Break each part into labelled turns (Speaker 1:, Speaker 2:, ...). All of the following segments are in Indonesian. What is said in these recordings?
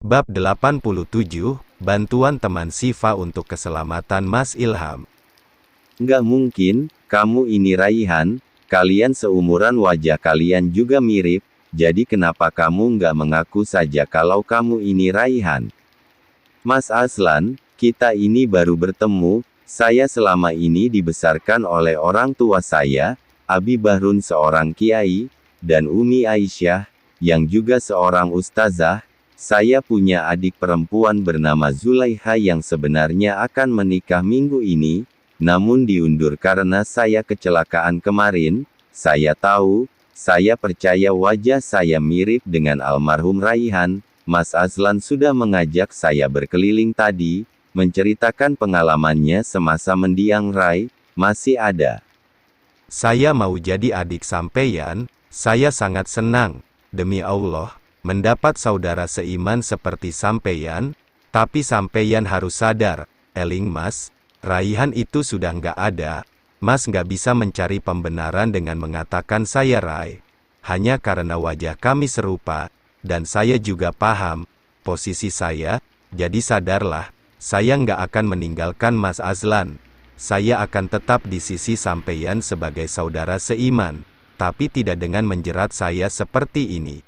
Speaker 1: Bab 87, Bantuan Teman Sifa untuk Keselamatan Mas Ilham.
Speaker 2: Nggak mungkin, kamu ini Raihan, kalian seumuran, wajah kalian juga mirip, jadi kenapa kamu nggak mengaku saja kalau kamu ini Raihan? Mas Azlan, kita ini baru bertemu, saya selama ini dibesarkan oleh orang tua saya, Abi Bahrun seorang kiai, dan Umi Aisyah, yang juga seorang ustazah. Saya punya adik perempuan bernama Zulaiha yang sebenarnya akan menikah minggu ini, namun diundur karena saya kecelakaan kemarin. Saya tahu, saya percaya wajah saya mirip dengan almarhum Raihan. Mas Azlan sudah mengajak saya berkeliling tadi, menceritakan pengalamannya semasa mendiang Rai. Masih ada.
Speaker 1: Saya mau jadi adik sampeyan, saya sangat senang, demi Allah, mendapat saudara seiman seperti sampeyan, tapi sampeyan harus sadar, eling Mas, Raihan itu sudah nggak ada, Mas nggak bisa mencari pembenaran dengan mengatakan saya Rai, hanya karena wajah kami serupa, dan saya juga paham, posisi saya, jadi sadarlah, saya nggak akan meninggalkan Mas Azlan, saya akan tetap di sisi sampeyan sebagai saudara seiman, tapi tidak dengan menjerat saya seperti ini.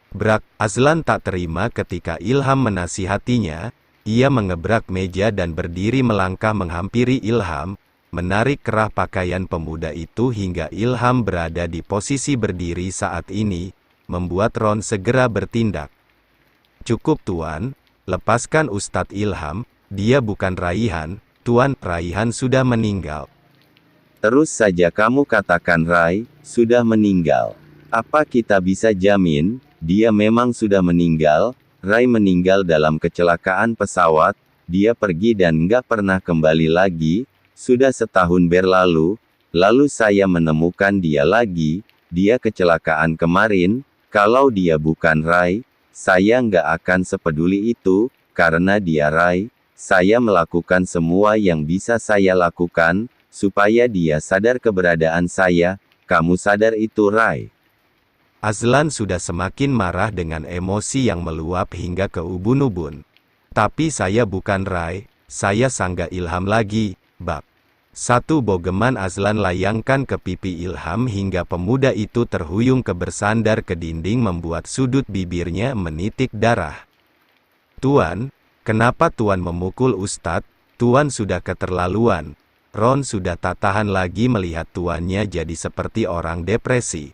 Speaker 1: Brak, Azlan tak terima ketika Ilham menasihatinya, ia mengebrak meja dan berdiri melangkah menghampiri Ilham, menarik kerah pakaian pemuda itu hingga Ilham berada di posisi berdiri saat ini, membuat Ron segera bertindak. Cukup Tuan, lepaskan Ustadz Ilham, dia bukan Raihan, Tuan, Raihan sudah meninggal.
Speaker 2: Terus saja kamu katakan Rai, sudah meninggal. Apa kita bisa jamin, dia memang sudah meninggal? Rai meninggal dalam kecelakaan pesawat, dia pergi dan nggak pernah kembali lagi, sudah setahun berlalu, lalu saya menemukan dia lagi, dia kecelakaan kemarin, kalau dia bukan Rai, saya nggak akan sepeduli itu, karena dia Rai, saya melakukan semua yang bisa saya lakukan, supaya dia sadar keberadaan saya, kamu sadar itu Rai?
Speaker 1: Azlan sudah semakin marah dengan emosi yang meluap hingga ke ubun-ubun. Tapi saya bukan Rai, saya Sangga Ilham lagi, Bab. Satu bogeman Azlan layangkan ke pipi Ilham hingga pemuda itu terhuyung bersandar ke dinding membuat sudut bibirnya menitik darah. Tuan, kenapa Tuan memukul Ustadz? Tuan sudah keterlaluan. Ron sudah tak tahan lagi melihat tuannya jadi seperti orang depresi.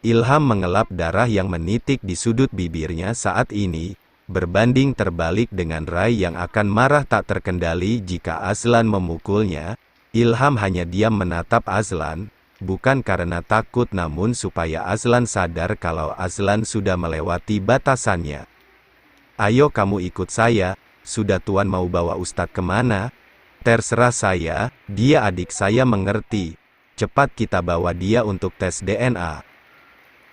Speaker 1: Ilham mengelap darah yang menitik di sudut bibirnya saat ini, berbanding terbalik dengan Rai yang akan marah tak terkendali jika Azlan memukulnya. Ilham hanya diam menatap Azlan, bukan karena takut namun supaya Azlan sadar kalau Azlan sudah melewati batasannya. Ayo kamu ikut saya, sudah Tuan mau bawa Ustadz kemana? Terserah saya, dia adik saya mengerti. Cepat kita bawa dia untuk tes DNA.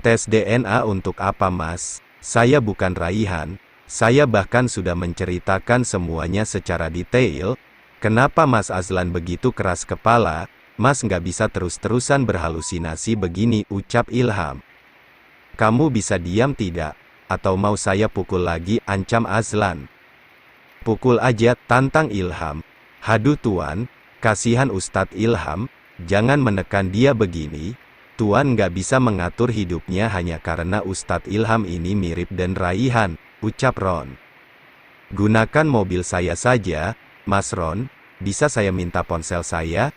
Speaker 1: Tes DNA untuk apa Mas? Saya bukan Raihan, saya bahkan sudah menceritakan semuanya secara detail. Kenapa Mas Azlan begitu keras kepala? Mas nggak bisa terus-terusan berhalusinasi begini, ucap Ilham. Kamu bisa diam tidak? Atau mau saya pukul lagi, ancam Azlan. Pukul aja, tantang Ilham. Haduh Tuan, kasihan Ustadz Ilham, jangan menekan dia begini. Tuan nggak bisa mengatur hidupnya hanya karena Ustadz Ilham ini mirip dan Raihan, ucap Ron. Gunakan mobil saya saja, Mas Ron, bisa saya minta ponsel saya?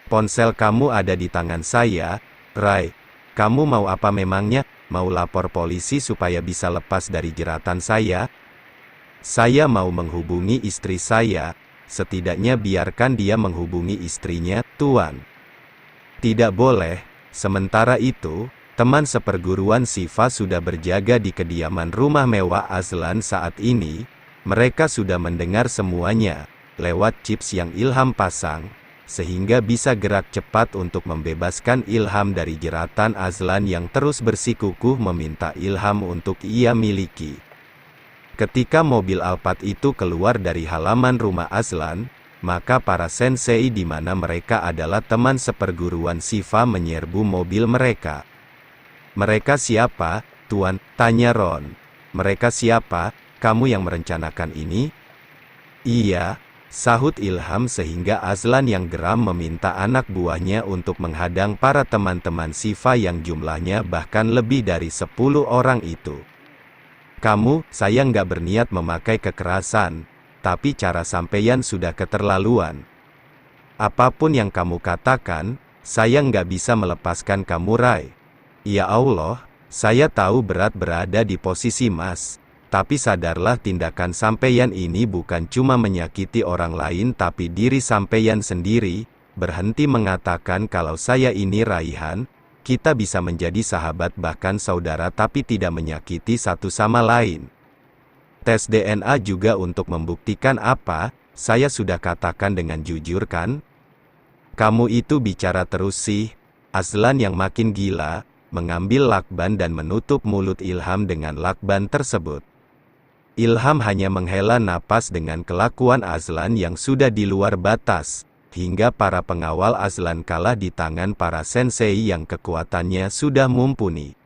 Speaker 1: Ponsel kamu ada di tangan saya, Rai. Kamu mau apa memangnya? Mau lapor polisi supaya bisa lepas dari jeratan saya? Saya mau menghubungi istri saya, setidaknya biarkan dia menghubungi istrinya, Tuan. Tidak boleh. Sementara itu, teman seperguruan Sifa sudah berjaga di kediaman rumah mewah Azlan saat ini. Mereka sudah mendengar semuanya, lewat chips yang Ilham pasang, sehingga bisa gerak cepat untuk membebaskan Ilham dari jeratan Azlan yang terus bersikukuh meminta Ilham untuk ia miliki. Ketika mobil Alphard itu keluar dari halaman rumah Azlan, maka para sensei di mana mereka adalah teman seperguruan Sifa menyerbu mobil mereka. Mereka siapa, Tuan? Tanya Ron. Mereka siapa? Kamu yang merencanakan ini? Iya, sahut Ilham sehingga Azlan yang geram meminta anak buahnya untuk menghadang para teman-teman Sifa yang jumlahnya bahkan lebih dari 10 orang itu. Saya nggak berniat memakai kekerasan, tapi cara sampeyan sudah keterlaluan. Apapun yang kamu katakan, saya nggak bisa melepaskan kamu, Rai. Ya Allah, saya tahu berat berada di posisi Mas. Tapi sadarlah tindakan sampeyan ini bukan cuma menyakiti orang lain tapi diri sampeyan sendiri. Berhenti mengatakan kalau saya ini Raihan, kita bisa menjadi sahabat bahkan saudara tapi tidak menyakiti satu sama lain. Tes DNA juga untuk membuktikan apa, saya sudah katakan dengan jujur kan? Kamu itu bicara terus sih. Azlan yang makin gila, mengambil lakban dan menutup mulut Ilham dengan lakban tersebut. Ilham hanya menghela napas dengan kelakuan Azlan yang sudah di luar batas, hingga para pengawal Azlan kalah di tangan para sensei yang kekuatannya sudah mumpuni.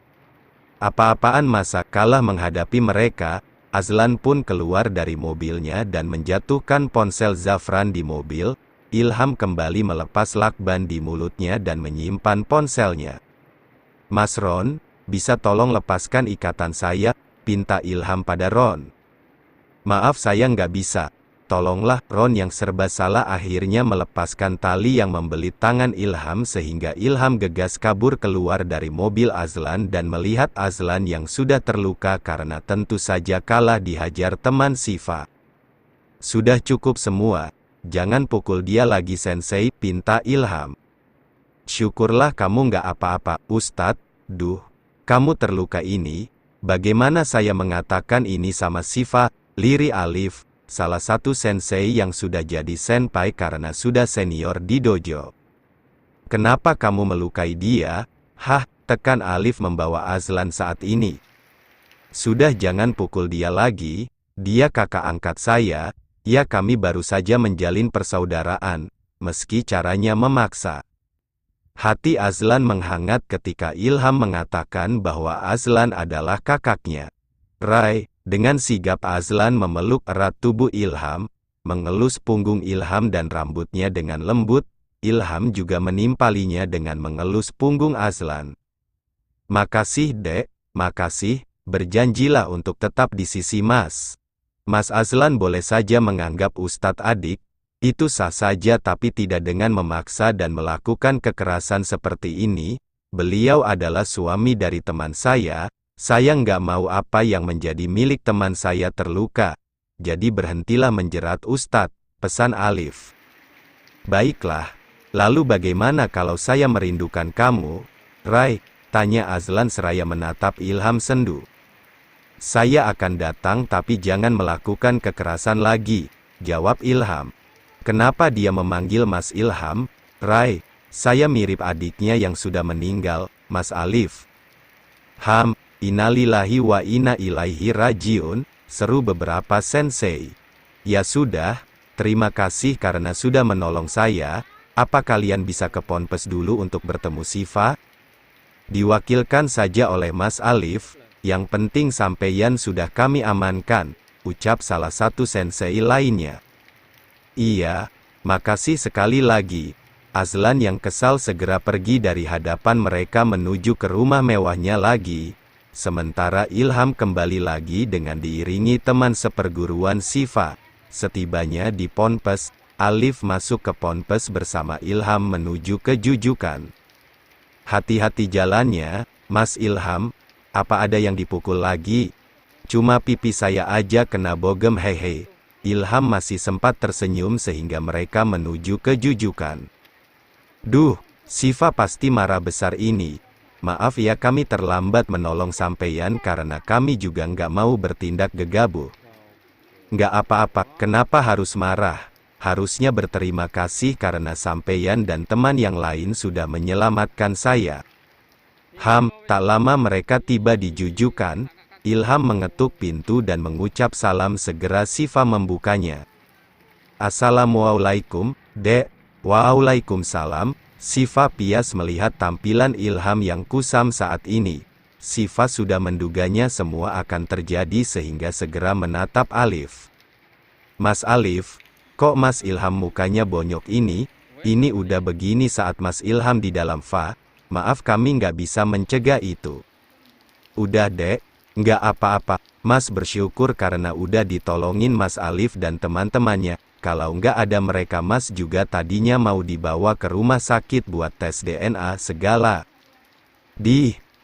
Speaker 1: Apa-apaan masa kalah menghadapi mereka, Azlan pun keluar dari mobilnya dan menjatuhkan ponsel Zafran di mobil. Ilham kembali melepas lakban di mulutnya dan menyimpan ponselnya. Mas Ron, bisa tolong lepaskan ikatan saya, pinta Ilham pada Ron. Maaf saya nggak bisa. Tolonglah. Ron yang serba salah akhirnya melepaskan tali yang membelit tangan Ilham sehingga Ilham gegas kabur keluar dari mobil Azlan dan melihat Azlan yang sudah terluka karena tentu saja kalah dihajar teman Sifa. Sudah cukup semua. Jangan pukul dia lagi sensei, pinta Ilham. Syukurlah kamu nggak apa-apa, Ustadz. Duh, kamu terluka ini. Bagaimana saya mengatakan ini sama Sifa? Liri Alif, salah satu sensei yang sudah jadi senpai karena sudah senior di dojo. Kenapa kamu melukai dia? Hah, tekan Alif membawa Azlan saat ini. Sudah jangan pukul dia lagi, dia kakak angkat saya, ya kami baru saja menjalin persaudaraan, meski caranya memaksa. Hati Azlan menghangat ketika Ilham mengatakan bahwa Azlan adalah kakaknya. Rai, dengan sigap Azlan memeluk erat tubuh Ilham, mengelus punggung Ilham dan rambutnya dengan lembut. Ilham juga menimpalinya dengan mengelus punggung Azlan. Makasih dek, makasih, berjanjilah untuk tetap di sisi Mas. Mas Azlan boleh saja menganggap Ustadz adik, itu sah saja tapi tidak dengan memaksa dan melakukan kekerasan seperti ini. Beliau adalah suami dari teman saya nggak mau apa yang menjadi milik teman saya terluka. Jadi berhentilah menjerat Ustadz, pesan Alif. Baiklah, lalu bagaimana kalau saya merindukan kamu, Rai? Tanya Azlan seraya menatap Ilham sendu. Saya akan datang tapi jangan melakukan kekerasan lagi, jawab Ilham. Kenapa dia memanggil Mas Ilham? Rai, saya mirip adiknya yang sudah meninggal, Mas Alif. Innalillahi wa inna ilaihi rajiun, seru beberapa sensei. Ya sudah, terima kasih karena sudah menolong saya. Apa kalian bisa ke Ponpes dulu untuk bertemu Sifa? Diwakilkan saja oleh Mas Alif, yang penting sampeyan sudah kami amankan, ucap salah satu sensei lainnya. Iya, makasih sekali lagi. Azlan yang kesal segera pergi dari hadapan mereka menuju ke rumah mewahnya lagi. Sementara Ilham kembali lagi dengan diiringi teman seperguruan Sifa. Setibanya di Ponpes, Alif masuk ke Ponpes bersama Ilham menuju ke Jujukan. Hati-hati jalannya, Mas Ilham. Apa ada yang dipukul lagi? Cuma pipi saya aja kena bogem hehe. Ilham masih sempat tersenyum sehingga mereka menuju ke Jujukan. Duh, Sifa pasti marah besar ini. Maaf ya kami terlambat menolong sampeyan karena kami juga nggak mau bertindak gegabah. Nggak apa-apa, kenapa harus marah? Harusnya berterima kasih karena sampeyan dan teman yang lain sudah menyelamatkan saya. Tak lama mereka tiba di Jujukan. Ilham mengetuk pintu dan mengucap salam segera Sifa membukanya. Assalamualaikum, Dek. Waalaikumsalam. Sifa pias melihat tampilan Ilham yang kusam saat ini. Sifa sudah menduganya semua akan terjadi sehingga segera menatap Alif. Mas Alif, kok Mas Ilham mukanya bonyok ini? Ini udah begini saat Mas Ilham di dalam Fa. Maaf kami nggak bisa mencegah itu. Udah dek, nggak apa-apa. Mas bersyukur karena udah ditolongin Mas Alif dan teman-temannya. Kalau nggak ada mereka Mas juga tadinya mau dibawa ke rumah sakit buat tes DNA segala.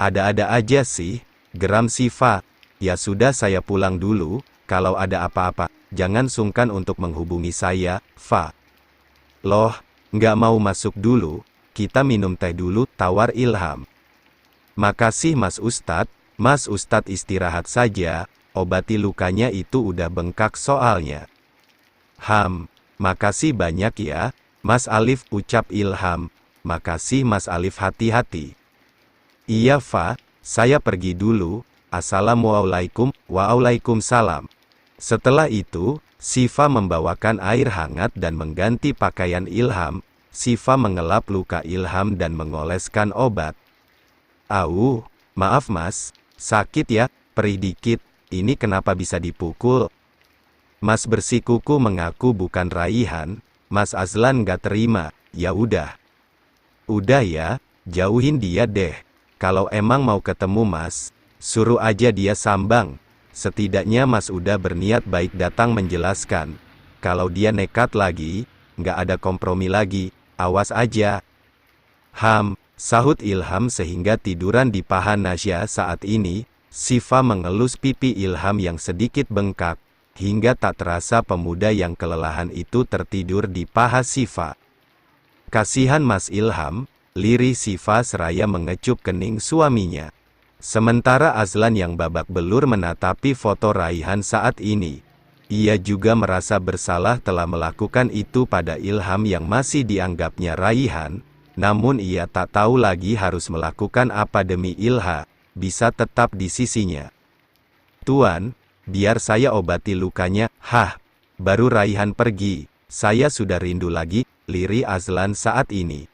Speaker 1: Ada-ada aja sih, geram Sifa. Ya sudah saya pulang dulu, kalau ada apa-apa, jangan sungkan untuk menghubungi saya, Fa. Loh, nggak mau masuk dulu, kita minum teh dulu, tawar Ilham. Makasih Mas Ustadz istirahat saja, obati lukanya itu udah bengkak soalnya. Makasih banyak ya, Mas Alif, ucap Ilham. Makasih Mas Alif, hati-hati. Iya Fa, saya pergi dulu, assalamualaikum, waalaikumsalam. Setelah itu, Sifa membawakan air hangat dan mengganti pakaian Ilham. Sifa mengelap luka Ilham dan mengoleskan obat. Au, maaf Mas, sakit ya, perih dikit, ini kenapa bisa dipukul? Mas bersikuku mengaku bukan Raihan. Mas Azlan gak terima. Ya udah ya, jauhin dia deh. Kalau emang mau ketemu Mas, suruh aja dia sambang. Setidaknya Mas udah berniat baik datang menjelaskan. Kalau dia nekat lagi, nggak ada kompromi lagi, awas aja. Sahut Ilham sehingga tiduran di paha Nasya saat ini. Sifa mengelus pipi Ilham yang sedikit bengkak, hingga tak terasa pemuda yang kelelahan itu tertidur di paha Sifa. Kasihan Mas Ilham, lirih Sifa seraya mengecup kening suaminya. Sementara Azlan yang babak belur menatapi foto Raihan saat ini. Ia juga merasa bersalah telah melakukan itu pada Ilham yang masih dianggapnya Raihan, namun ia tak tahu lagi harus melakukan apa demi Ilha, bisa tetap di sisinya. Tuan, biar saya obati lukanya. Baru Raihan pergi, saya sudah rindu lagi, lirih Azlan saat ini.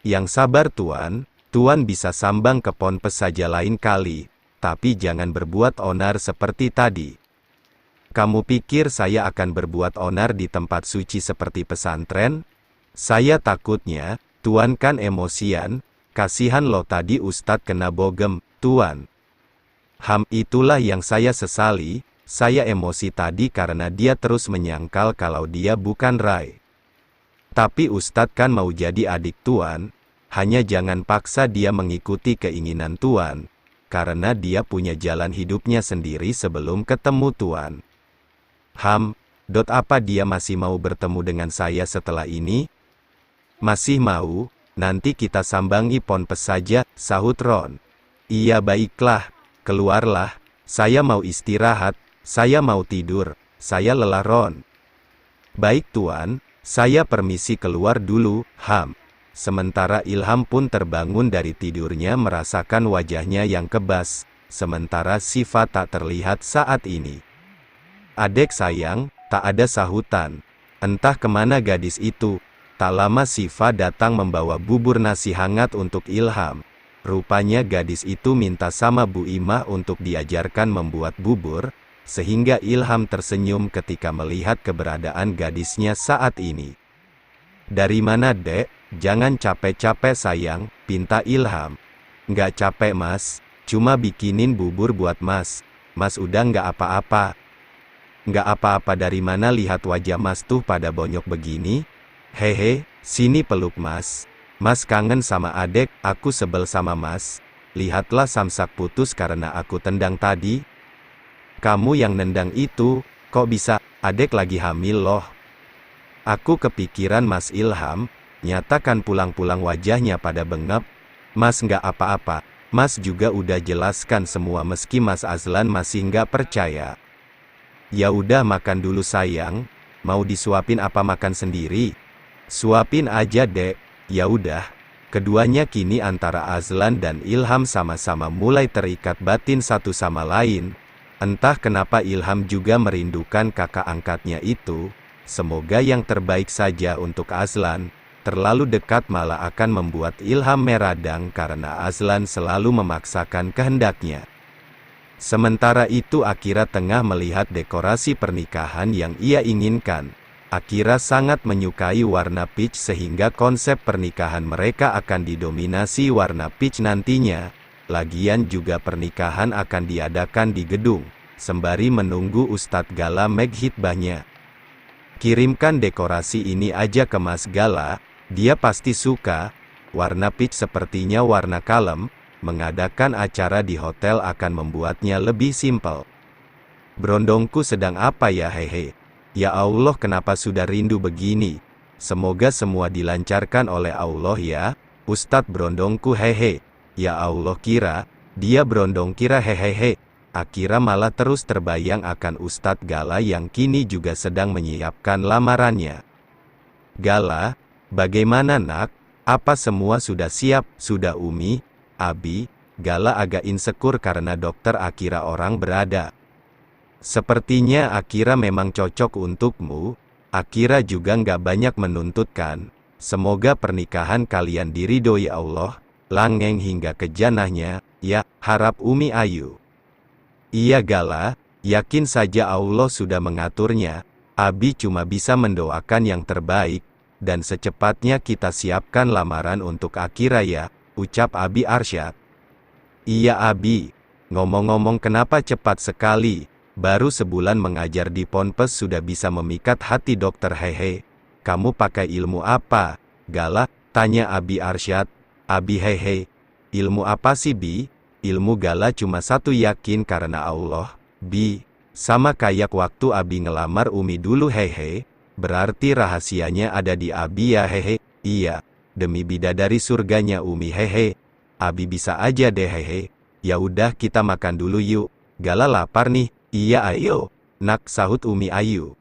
Speaker 1: Yang sabar Tuan, Tuan bisa sambang ke ponpes saja lain kali, tapi jangan berbuat onar seperti tadi. Kamu pikir saya akan berbuat onar di tempat suci seperti pesantren? Saya takutnya, Tuan kan emosian, kasihan loh tadi Ustadz kena bogem, Tuan. Itulah yang saya sesali, saya emosi tadi karena dia terus menyangkal kalau dia bukan Rai. Tapi Ustadz kan mau jadi adik Tuan, hanya jangan paksa dia mengikuti keinginan Tuan, karena dia punya jalan hidupnya sendiri sebelum ketemu Tuan. Apa dia masih mau bertemu dengan saya setelah ini? Masih mau, nanti kita sambangi ponpes saja, sahut Ron. Iya baiklah, keluarlah, saya mau istirahat, saya mau tidur, saya lelah Ron. Baik Tuan, saya permisi keluar dulu, Sementara Ilham pun terbangun dari tidurnya merasakan wajahnya yang kebas, sementara Sifa tak terlihat saat ini. Adek sayang, tak ada sahutan. Entah kemana gadis itu. Tak lama Sifa datang membawa bubur nasi hangat untuk Ilham. Rupanya gadis itu minta sama Bu Imah untuk diajarkan membuat bubur, sehingga Ilham tersenyum ketika melihat keberadaan gadisnya saat ini. Dari mana dek? Jangan capek-capek sayang, pinta Ilham. Nggak capek Mas, cuma bikinin bubur buat Mas. Mas udah nggak apa-apa. Nggak apa-apa dari mana lihat wajah Mas tuh pada bonyok begini? Hehe, sini peluk Mas. Mas kangen sama adek, aku sebel sama Mas. Lihatlah samsak putus karena aku tendang tadi. Kamu yang nendang itu, kok bisa, adek lagi hamil loh. Aku kepikiran Mas Ilham. Nyatakan pulang-pulang wajahnya pada bengap. Mas nggak apa-apa, Mas juga udah jelaskan semua meski Mas Azlan masih nggak percaya. Ya udah makan dulu sayang, mau disuapin apa makan sendiri? Suapin aja dek, ya udah. Keduanya kini antara Azlan dan Ilham sama-sama mulai terikat batin satu sama lain. Entah kenapa Ilham juga merindukan kakak angkatnya itu. Semoga yang terbaik saja untuk Azlan. terlalu dekat malah akan membuat Ilham meradang karena Azlan selalu memaksakan kehendaknya. Sementara itu Akira tengah melihat dekorasi pernikahan yang ia inginkan. Akira sangat menyukai warna peach sehingga konsep pernikahan mereka akan didominasi warna peach nantinya. Lagian juga pernikahan akan diadakan di gedung, sembari menunggu Ustadz Gala menghitbahnya. Kirimkan dekorasi ini aja ke Mas Gala, dia pasti suka. Warna peach sepertinya warna kalem, mengadakan acara di hotel akan membuatnya lebih simpel. Berondongku sedang apa ya hehe? Ya Allah, kenapa sudah rindu begini? Semoga semua dilancarkan oleh Allah ya, Ustadz berondongku hehe. Ya Allah, kira, dia berondong kira hehehe. Akira malah terus terbayang akan Ustadz Gala yang kini juga sedang menyiapkan lamarannya. Gala, bagaimana nak? Apa semua sudah siap? Sudah Umi, Abi. Gala agak insecure karena dokter Akira orang berada. Sepertinya Akira memang cocok untukmu. Akira juga nggak banyak menuntut kan. Semoga pernikahan kalian diridhoi Allah. Langeng hingga ke jannahnya, ya, harap Umi Ayu. Iya Gala, yakin saja Allah sudah mengaturnya. Abi cuma bisa mendoakan yang terbaik. Dan secepatnya kita siapkan lamaran untuk Akira ya, ucap Abi Arsyad. Iya Abi. Ngomong-ngomong kenapa cepat sekali? Baru sebulan mengajar di Ponpes sudah bisa memikat hati dokter hehe. Kamu pakai ilmu apa? Gala, tanya Abi Arsyad. Abi hehe. Ilmu apa sih Bi? Ilmu Gala cuma satu, yakin karena Allah. Bi, sama kayak waktu Abi ngelamar Umi dulu hehe. Berarti rahasianya ada di Abi ya hehe. Iya, demi bidadari surganya Umi hehe. Abi bisa aja deh hehe. Ya udah kita makan dulu yuk. Gala lapar nih. Iya ayo, nak, sahut Umi Ayu.